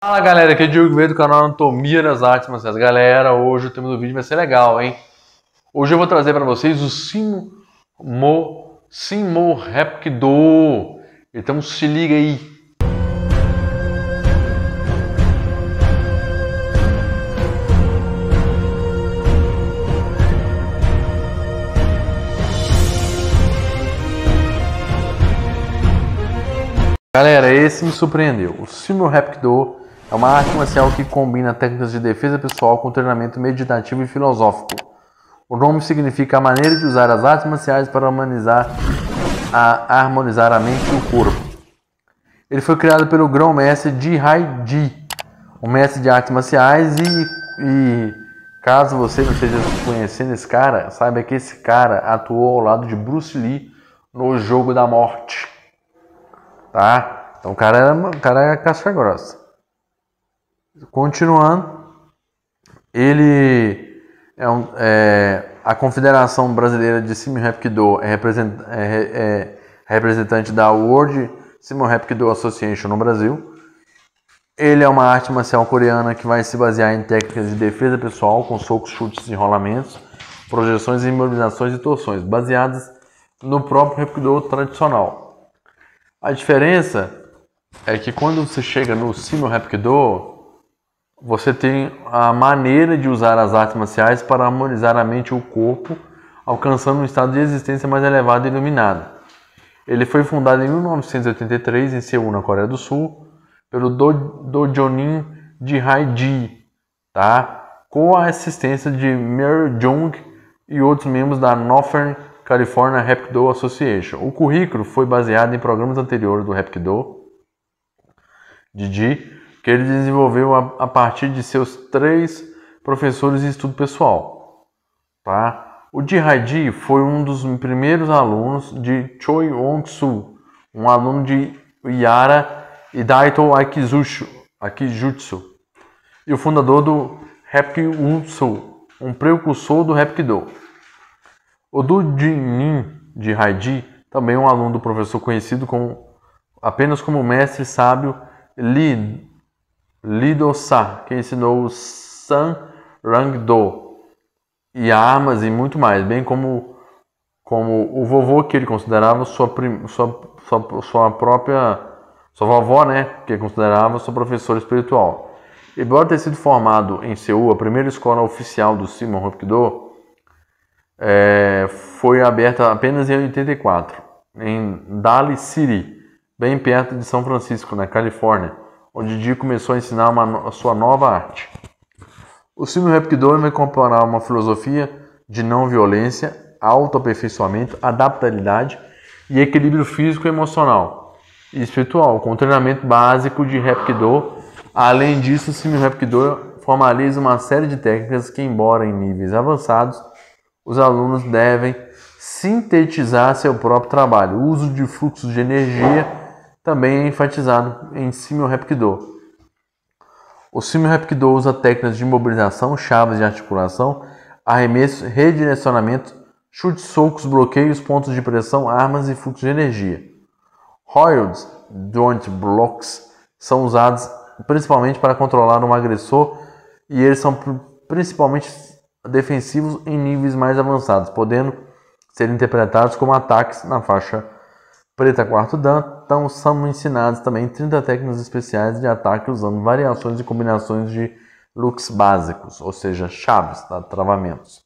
Fala galera, aqui é o Diogo Veio do canal Anatomia das Artes Marciais. Galera, hoje o tema do vídeo vai ser legal, hein? Hoje eu vou trazer para vocês o Shimo Hapkido. Então se liga aí. Galera, esse me surpreendeu. O Shimo Hapkido é uma arte marcial que combina técnicas de defesa pessoal com treinamento meditativo e filosófico. O nome significa a maneira de usar as artes marciais para harmonizar a mente e o corpo. Ele foi criado pelo grão-mestre Jihai Ji, um mestre de artes marciais, e caso você não esteja conhecendo esse cara, saiba que esse cara atuou ao lado de Bruce Lee no Jogo da Morte. Tá? Então o cara é casca grossa. Continuando, ele a Confederação Brasileira de Shimo Hapkido é representante da World Shimo Hapkido Association no Brasil. Ele é uma arte marcial coreana que vai se basear em técnicas de defesa pessoal com socos, chutes, enrolamentos, projeções, imobilizações e torções, baseadas no próprio Hapkido tradicional. A diferença é que quando você chega no Shimo Hapkido, você tem a maneira de usar as artes marciais para harmonizar a mente e o corpo, alcançando um estado de existência mais elevado e iluminado. Ele foi fundado em 1983 em Seul, na Coreia do Sul, pelo Dojonin Jihai Ji, tá? Com a assistência de Mary Jung e outros membros da Northern California Hapkido Association. O currículo foi baseado em programas anteriores do Hapkido de Ji, que ele desenvolveu a partir de seus 3 professores de estudo pessoal. Tá? O Jihai Ji foi um dos primeiros alunos de Choi Won-soo, um aluno de Yara e Daito Akijutsu, e o fundador do Hapkido, um precursor do Hapkido. O Dojonin Jihai Ji, também um aluno do professor conhecido apenas como mestre sábio Lee Do-sa, que ensinou o San Rang-do e armas e muito mais, bem como o vovô, que ele considerava sua vovó, né, que ele considerava sua professora espiritual. Embora ter sido formado em Seul, a primeira escola oficial do Shimo Hapkido foi aberta apenas em 84, em Daly City, bem perto de São Francisco, na Califórnia, onde Ji começou a ensinar a sua nova arte. O Shimo Hapkido vai comparar uma filosofia de não violência, autoaperfeiçoamento, adaptabilidade e equilíbrio físico, emocional e espiritual, com treinamento básico de Hapkido. Além disso, o Shimo Hapkido formaliza uma série de técnicas que, embora em níveis avançados, os alunos devem sintetizar seu próprio trabalho. O uso de fluxos de energia também é enfatizado em Shimo Hapkido. O Shimo Hapkido usa técnicas de imobilização, chaves de articulação, arremesso, redirecionamento, chutes, socos, bloqueios, pontos de pressão, armas e fluxo de energia. Holds, joint blocks, são usados principalmente para controlar um agressor, e eles são principalmente defensivos em níveis mais avançados, podendo ser interpretados como ataques na faixa preta quarto dan. Então são ensinados também 30 técnicas especiais de ataque usando variações e combinações de looks básicos, ou seja, chaves, tá? Travamentos.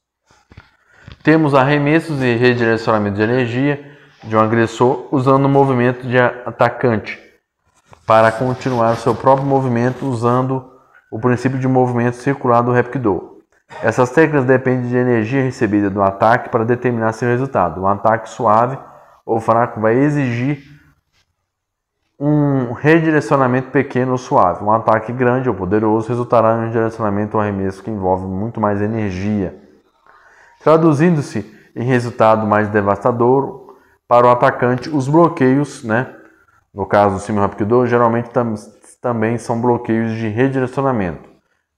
Temos arremessos e redirecionamento de energia de um agressor usando o movimento de atacante para continuar o seu próprio movimento usando o princípio de movimento circular do Hapkido. Essas técnicas dependem de energia recebida do ataque para determinar seu resultado. Um ataque suave ou fraco vai exigir um redirecionamento pequeno ou suave. Um ataque grande ou poderoso resultará em um redirecionamento ou arremesso que envolve muito mais energia, traduzindo-se em resultado mais devastador para o atacante. Os bloqueios, né, no caso do Shimo Hapkido, geralmente também são bloqueios de redirecionamento.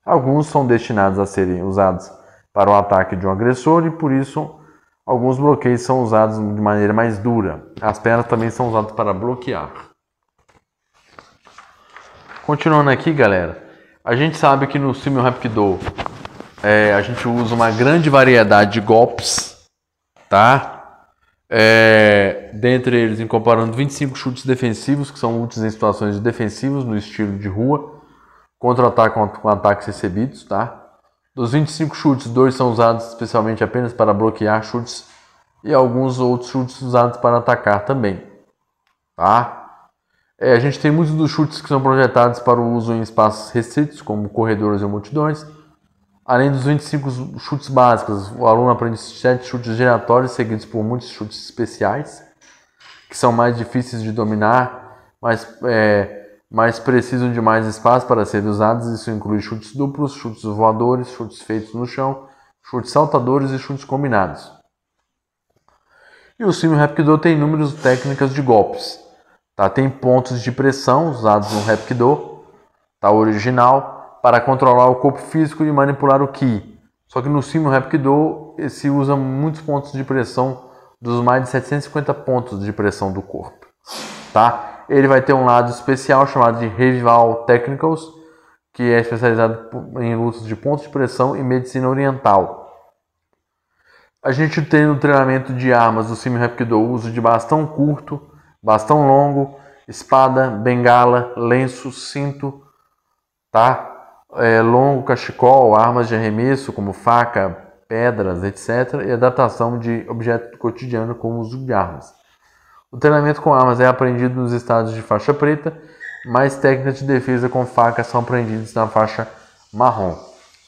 Alguns são destinados a serem usados para o ataque de um agressor e, por isso, alguns bloqueios são usados de maneira mais dura. As pernas também são usadas para bloquear. Continuando aqui, galera, a gente sabe que no Sumo Hapkido a gente usa uma grande variedade de golpes, tá? Dentre eles, incorporando 25 chutes defensivos, que são úteis em situações defensivas, no estilo de rua, contra-ataque com ataques recebidos, tá? Dos 25 chutes, 2 são usados especialmente apenas para bloquear chutes e alguns outros chutes usados para atacar também, tá? A gente tem muitos dos chutes que são projetados para o uso em espaços restritos, como corredores e multidões. Além dos 25 chutes básicos, o aluno aprende 7 chutes giratórios, seguidos por muitos chutes especiais, que são mais difíceis de dominar, mas precisam de mais espaço para serem usados. Isso inclui chutes duplos, chutes voadores, chutes feitos no chão, chutes saltadores e chutes combinados. E o Sumo Hapkido tem inúmeras técnicas de golpes. Tá? Tem pontos de pressão usados no Hapkido, tá? Original, para controlar o corpo físico e manipular o Ki. Só que no Sumo Hapkido se usa muitos pontos de pressão, dos mais de 750 pontos de pressão do corpo. Tá? Ele vai ter um lado especial chamado de Rival Technicals, que é especializado em lutas de pontos de pressão e medicina oriental. A gente tem no treinamento de armas do Sumo Hapkido o uso de bastão curto, bastão longo, espada, bengala, lenço, cinto, tá? Longo, cachecol, armas de arremesso como faca, pedras, etc. E adaptação de objeto cotidiano como uso de armas. O treinamento com armas é aprendido nos estados de faixa preta, mas técnicas de defesa com faca são aprendidas na faixa marrom.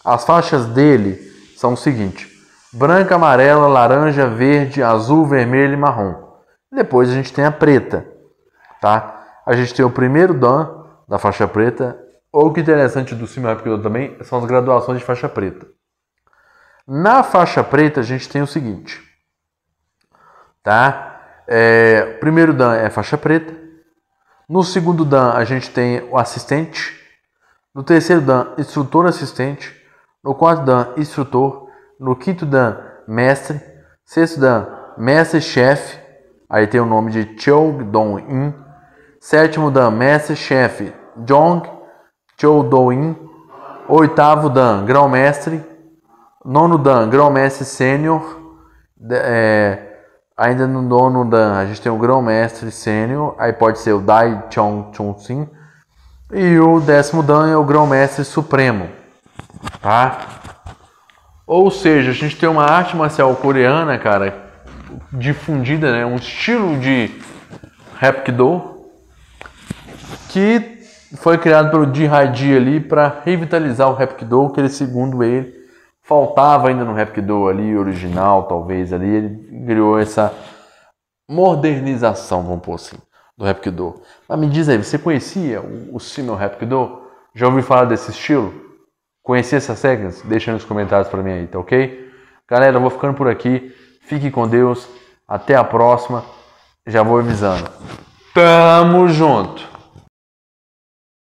As faixas dele são o seguinte: branca, amarela, laranja, verde, azul, vermelho e marrom. Depois a gente tem a preta, tá? A gente tem o primeiro dan da faixa preta. O que é interessante do Sumo Hapkido também são as graduações de faixa preta. Na faixa preta a gente tem o seguinte, tá? Primeiro dan é faixa preta. No segundo dan a gente tem o assistente. No terceiro dan, instrutor assistente. No quarto dan, instrutor. No quinto dan, mestre. Sexto dan, mestre-chefe. Aí tem o nome de Chou Dong-in. Sétimo dan, mestre-chefe Jong Chou Do-in. Oitavo dan, grão-mestre. Nono dan, grão-mestre sênior. Ainda no nono dan a gente tem o grão-mestre sênior. Aí pode ser o Dai Chong Chun-sin. E o 10º dan é o grão-mestre supremo, tá? Ou seja, a gente tem uma arte marcial coreana, cara, difundida, né? Um estilo de Hapkido que foi criado pelo Ji Hae-ji ali para revitalizar o Hapkido, que ele, segundo ele, faltava ainda no Hapkido ali, original, talvez ali. Ele criou essa modernização, vamos pôr assim, do Hapkido. Mas me diz aí, você conhecia o Sumo Hapkido? Já ouviu falar desse estilo? Conhecia essas técnicas? Deixa nos comentários para mim aí, tá ok? Galera, eu vou ficando por aqui. Fique com Deus. Até a próxima. Já vou avisando. Tamo junto!